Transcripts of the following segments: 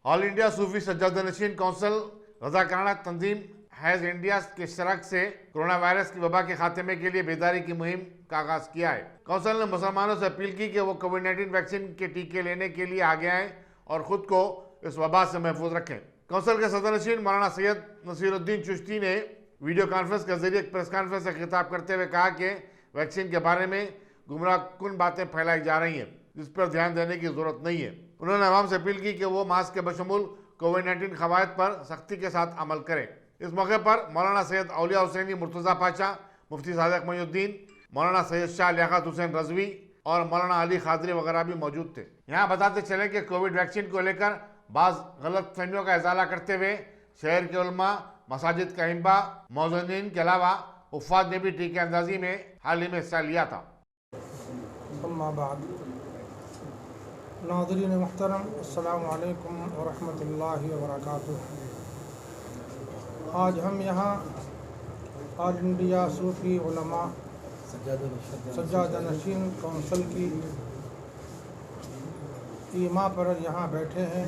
All India Sufi Sajjada Nashin council रज़ाकाराना तंजीम has India के शरक से कोरोना वायरस की वबा के खात्मे के लिए बेदारी की मुहिम का आगाज किया है। काउंसिल ने मुसलमानों से अपील की कि वो कोविड-19 वैक्सीन के टीके लेने के लिए आगे आएँ और ख़ुद को इस वबा से महफूज रखें। काउंसिल के सदर नशीन मौलाना सैयद नसीरुद्दीन चिश्ती ने वीडियो कॉन्फ्रेंस के जरिए प्रेस कॉन्फ्रेंस से खिताब करते हुए कहा कि वैक्सीन के बारे में गुमराह कुन बातें फैलाई जा रही हैं, जिस पर ध्यान देने की ज़रूरत नहीं है। उन्होंने अवाम से अपील की कि वो मास्क के बशमूल कोविड-19 क़वायद पर सख्ती के साथ अमल करें। इस मौके पर मौलाना सैयद औलिया हुसैनी मुर्तज़ा पाशा, मुफ्ती सादिक मोइनुद्दीन, मौलाना सैयद शाह लियाकत हुसैन रज़वी और मौलाना अली खादरी वगैरह भी मौजूद थे। यहाँ बताते चलें कि कोविड वैक्सीन को लेकर बाज़ गलत फहमियों का इज़ाला करते हुए शहर के उलमा, मसाजिद का इम्बा, मौज़ूनीन के अलावा उफ़ाद ने भी टीके अंदाजी में हाल ही में हिस्सा लिया था। नाज़रीन मुहतरम, अस्सलामु अलैकुम व रहमतुल्लाहि व बरकातुहू। आज हम यहाँ ऑल इंडिया सूफी उलमा सज्जादा नशीन काउंसिल की ईमा पर यहाँ बैठे हैं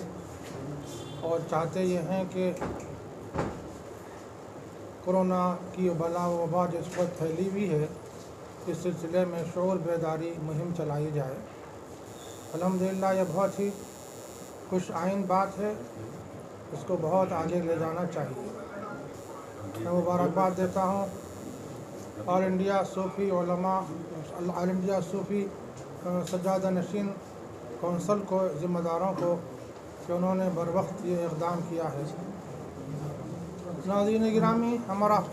और चाहते ये हैं कि कोरोना की बला वबा जिस वक्त फैली हुई है, इस सिलसिले में शऊर बेदारी मुहिम चलाई जाए। अल्हम्दुलिल्लाह ये बहुत ही खुश आइन बात है, इसको बहुत आगे ले जाना चाहिए। मैं मुबारकबाद देता हूँ ऑल इंडिया सूफी उलमा, all India Sufi Sajjada Nashin council को, ज़िम्मेदारों को, कि उन्होंने बर वक्त ये इक़दाम किया है। नाज़रीन गिरामी, हम और आप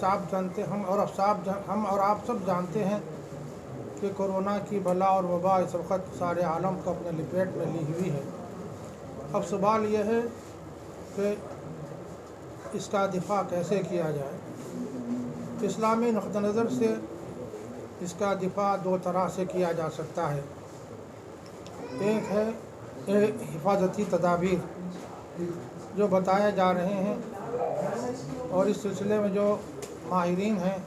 सब जानते हैं कि कोरोना की बला और वबा इस वक्त सारे आलम को अपने लपेट में ली हुई है। अब सवाल यह है कि इसका दिफा कैसे किया जाए। इस्लामी नुक़्ता नज़र से इसका दिफा दो तरह से किया जा सकता है। एक है हिफाजती तदाबीर जो बताए जा रहे हैं, और इस सिलसिले में जो माहिरीन हैं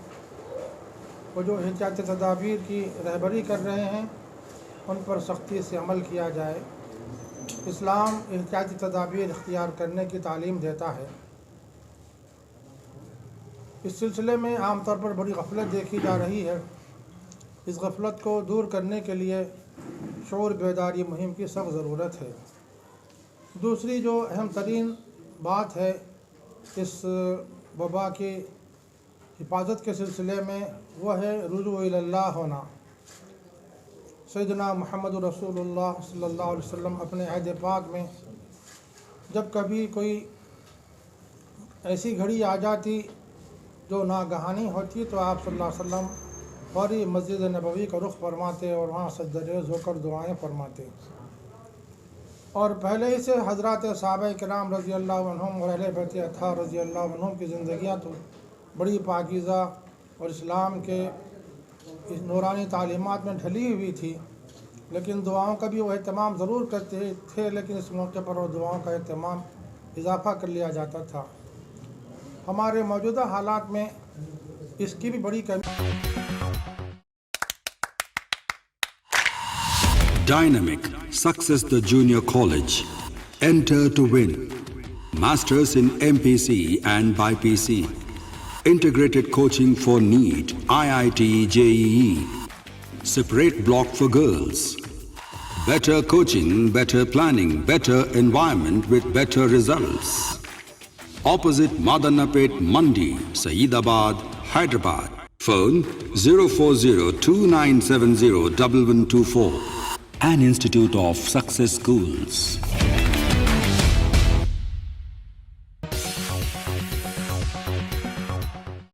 वो जो एहतियाती तदाबीर की रहबरी कर रहे हैं, उन पर सख्ती से अमल किया जाए। इस्लाम एहतियाती तदाबीर इख्तियार करने की तालीम देता है। इस सिलसिले में आम तौर पर बड़ी गफलत देखी जा रही है। इस गफलत को दूर करने के लिए शऊर बेदारी मुहिम की सख्त ज़रूरत है। दूसरी जो अहम तरीन बात है इस वबा की हिफाजत के सिलसिले में, वह है रुजू इल्लाह होना। सैयदना मुहम्मद रसूलुल्लाह सल्लल्लाहु अलैहि वसल्लम अपने अहद पाक में जब कभी कोई ऐसी घड़ी आ जाती जो नागहानी होती, तो आप सल्लल्लाहु अलैहि वसल्लम फौरी मस्जिद नबवी का रुख फरमाते और वहाँ सजदरेज़ होकर दुआएं फरमाते। और पहले ही से हज़रात सहाबा किराम रज़ी अल्लाह अन्हुम और अहले बैत अत्हार रज़ी अल्लाह अन्हुम की ज़िंदगियाँ तो बड़ी पाकीज़ा और इस्लाम के इस नूरानी तालीमात में ढली हुई थी, लेकिन दुआओं का भी वो एहतमाम ज़रूर करते थे, लेकिन इस मौके पर वो दुआओं का एहतमाम इजाफ़ा कर लिया जाता था। हमारे मौजूदा हालात में इसकी भी बड़ी कमी। Dynamic Success the Junior College. Enter to win. Masters in MPC and BPC. Integrated coaching for NEET, IIT, JEE. Separate block for girls. Better coaching, better planning, better environment with better results. Opposite Madannapet Mandi, Saeedabad, Hyderabad. Phone 04029701124. An institute of success schools.